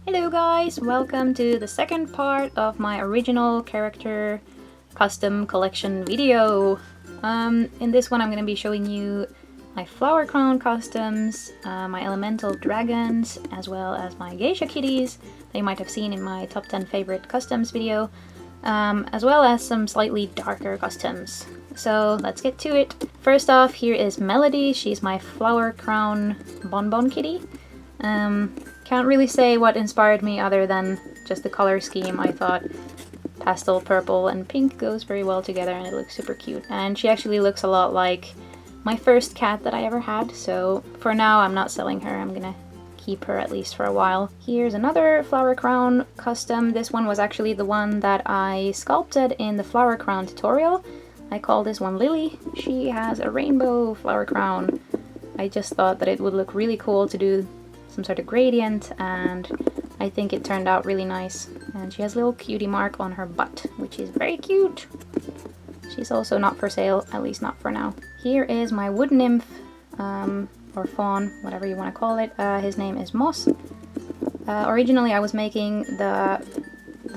Hello guys, welcome to the second part of my original character custom collection video. In this one I'm going to be showing you my flower crown customs, my elemental dragons, as well as my geisha kitties that you might have seen in my top 10 favorite customs video, as well as some slightly darker customs. So let's get to it. First off, here is Melody. She's my flower crown bonbon kitty. Can't really say what inspired me other than just the color scheme. I thought pastel purple and pink goes very well together and it looks super cute. And she actually looks a lot like my first cat that I ever had, so for now I'm not selling her. I'm gonna keep her at least for a while. Here's another flower crown custom. This one was actually the one that I sculpted in the flower crown tutorial. I call this one Lily. She has a rainbow flower crown. I just thought that it would look really cool to do some sort of gradient, and I think it turned out really nice. And she has a little cutie mark on her butt, which is very cute. She's also not for sale, at least not for now. Here is my wood nymph, or fawn, whatever you want to call it. His name is Moss. Originally I was making the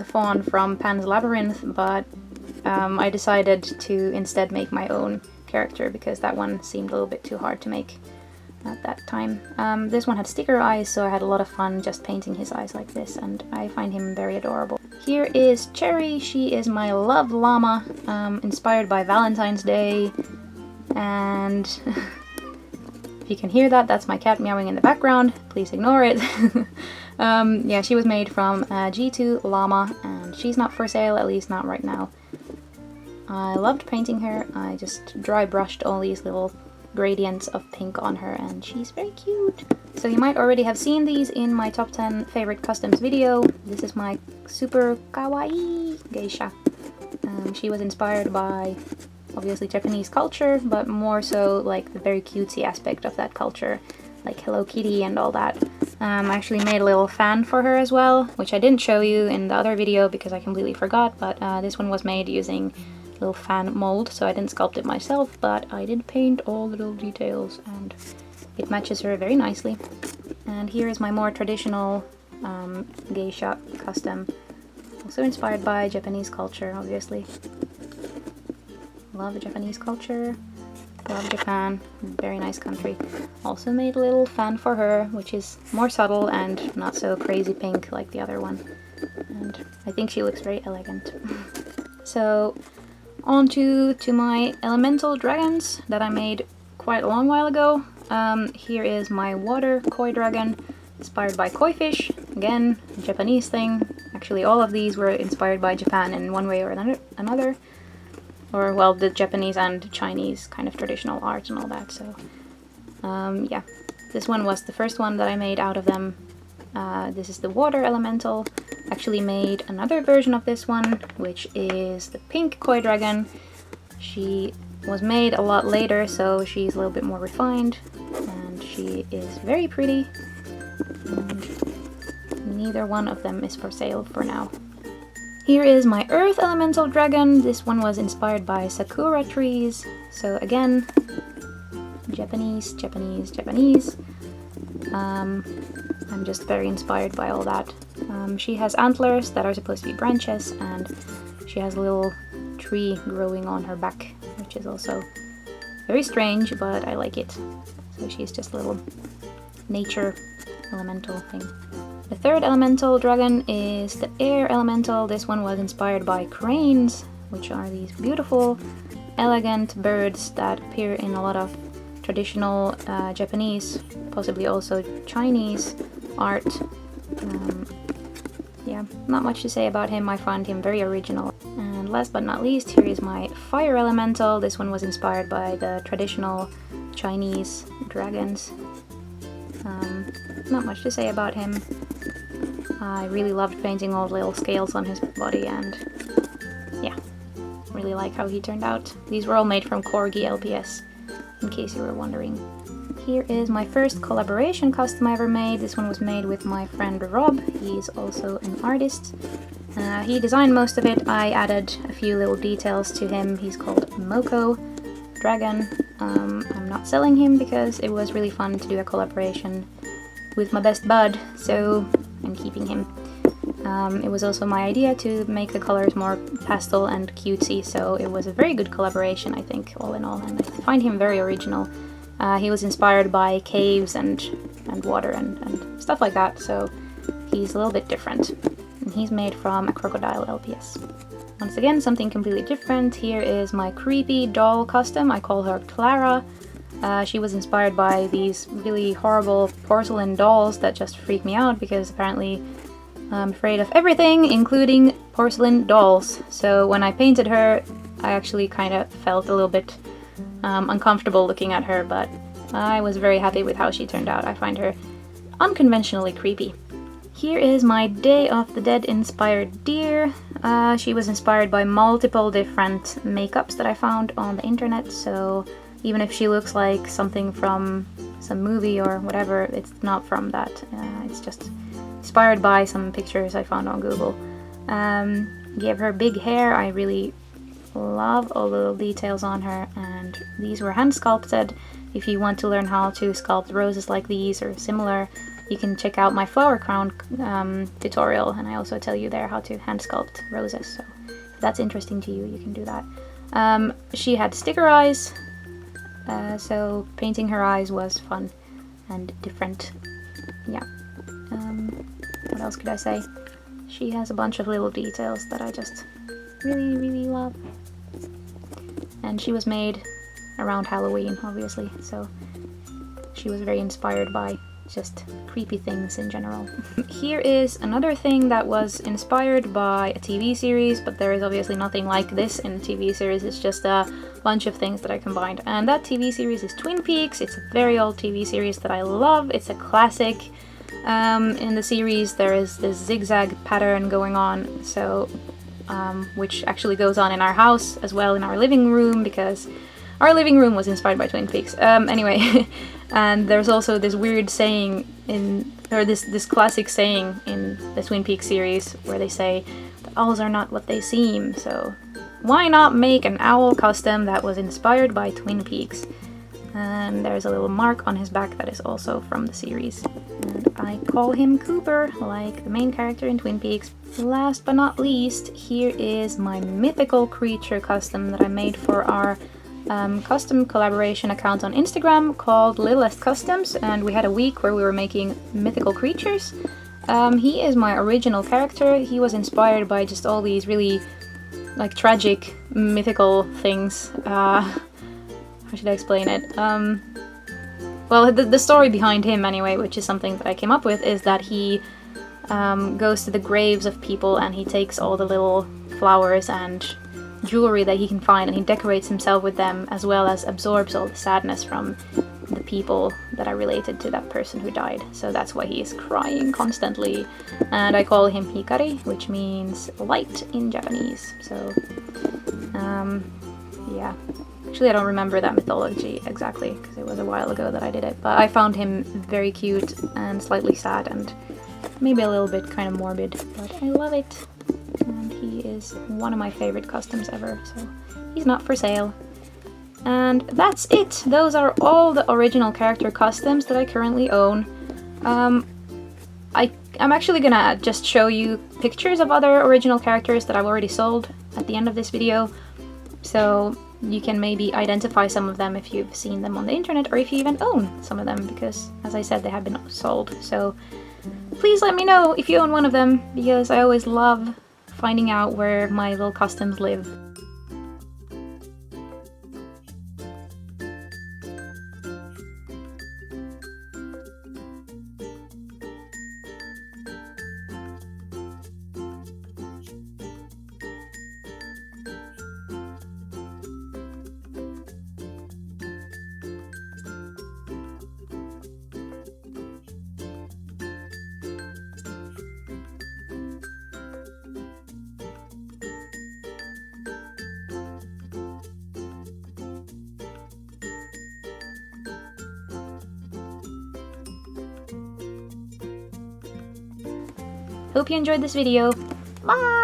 fawn from Pan's Labyrinth, but I decided to instead make my own character because that one seemed a little bit too hard to make at that time. This one had sticker eyes, so I had a lot of fun just painting his eyes like this, and I find him very adorable. Here is Cherry. She is my love llama, inspired by Valentine's Day, and if you can hear that, that's my cat meowing in the background. Please ignore it. Yeah, she was made from G2 llama, and she's not for sale, at least not right now. I loved painting her. I just dry brushed all these little gradients of pink on her, and she's very cute. So you might already have seen these in my top 10 favorite customs video. This is my super kawaii geisha. She was inspired by obviously Japanese culture, but more so like the very cutesy aspect of that culture, like Hello Kitty and all that. I actually made a little fan for her as well, which I didn't show you in the other video because I completely forgot, but this one was made using little fan mold, so I didn't sculpt it myself, but I did paint all the little details and it matches her very nicely. And here is my more traditional geisha custom, also inspired by Japanese culture, obviously. Love Japanese culture, love Japan, very nice country. Also made a little fan for her, which is more subtle and not so crazy pink like the other one, and I think she looks very elegant. So on to my elemental dragons that I made quite a long while ago. Here is my water koi dragon, inspired by koi fish. Again, a Japanese thing. Actually, all of these were inspired by Japan in one way or another. Or, well, the Japanese and Chinese kind of traditional art and all that. So, yeah. This one was the first one that I made out of them. This is the water elemental. Actually made another version of this one, which is the pink koi dragon. She was made a lot later, so she's a little bit more refined, and she is very pretty. And neither one of them is for sale for now. Here is my earth elemental dragon. This one was inspired by sakura trees. So again, Japanese. I'm just very inspired by all that. She has antlers that are supposed to be branches, and she has a little tree growing on her back, which is also very strange, but I like it. So she's just a little nature elemental thing. The third elemental dragon is the air elemental. This one was inspired by cranes, which are these beautiful, elegant birds that appear in a lot of traditional Japanese, possibly also Chinese art. Yeah, not much to say about him. I find him very original. And last but not least, here is my fire elemental. This one was inspired by the traditional Chinese dragons. Not much to say about him. I really loved painting all the little scales on his body, and yeah, really like how he turned out. These were all made from Corgi LPS, in case you were wondering. Here is my first collaboration custom I ever made. This one was made with my friend Rob. He's also an artist. He designed most of it. I added a few little details to him. He's called Moko Dragon. I'm not selling him because it was really fun to do a collaboration with my best bud. So I'm keeping him. It was also my idea to make the colors more pastel and cutesy, so it was a very good collaboration, I think, all in all, and I find him very original. He was inspired by caves and water and stuff like that, so he's a little bit different. And he's made from a crocodile LPS. Once again, something completely different. Here is my creepy doll custom. I call her Clara. She was inspired by these really horrible porcelain dolls that just freak me out because apparently I'm afraid of everything, including porcelain dolls. So when I painted her, I actually kind of felt a little bit uncomfortable looking at her, but I was very happy with how she turned out. I find her unconventionally creepy. Here is my Day of the Dead inspired deer. She was inspired by multiple different makeups that I found on the internet, so even if she looks like something from some movie or whatever, it's not from that. It's just inspired by some pictures I found on Google. Gave her big hair. I really love all the little details on her, and these were hand sculpted. If you want to learn how to sculpt roses like these or similar, you can check out my flower crown tutorial, and I also tell you there how to hand sculpt roses, so if that's interesting to you, you can do that. She had sticker eyes, so painting her eyes was fun and different. Yeah. What else could I say? She has a bunch of little details that I just really, really love. And she was made around Halloween, obviously, so she was very inspired by just creepy things in general. Here is another thing that was inspired by a TV series, but there is obviously nothing like this in a TV series. It's just a bunch of things that I combined. And that TV series is Twin Peaks. It's a very old TV series that I love. It's a classic. In the series there is this zigzag pattern going on, so which actually goes on in our house as well, in our living room, because our living room was inspired by Twin Peaks. Anyway, and there's also this weird saying this classic saying in the Twin Peaks series where they say, the owls are not what they seem, so why not make an owl custom that was inspired by Twin Peaks? And there's a little mark on his back that is also from the series. And I call him Cooper, like the main character in Twin Peaks. Last but not least, here is my mythical creature custom that I made for our custom collaboration account on Instagram called Littlest Customs, and we had a week where we were making mythical creatures. He is my original character. He was inspired by just all these really like tragic mythical things. How should I explain it? Well, the story behind him anyway, which is something that I came up with, is that he goes to the graves of people and he takes all the little flowers and jewelry that he can find and he decorates himself with them, as well as absorbs all the sadness from the people that are related to that person who died. So that's why he is crying constantly. And I call him Hikari, which means light in Japanese. So, yeah. Actually, I don't remember that mythology exactly, because it was a while ago that I did it, but I found him very cute and slightly sad and maybe a little bit kind of morbid, but I love it. And he is one of my favorite customs ever, so he's not for sale. And that's it! Those are all the original character customs that I currently own. I'm actually gonna just show you pictures of other original characters that I've already sold at the end of this video, so you can maybe identify some of them if you've seen them on the internet, or if you even own some of them, because as I said, they have been sold. So please let me know if you own one of them, because I always love finding out where my little customs live. Hope you enjoyed this video. Bye!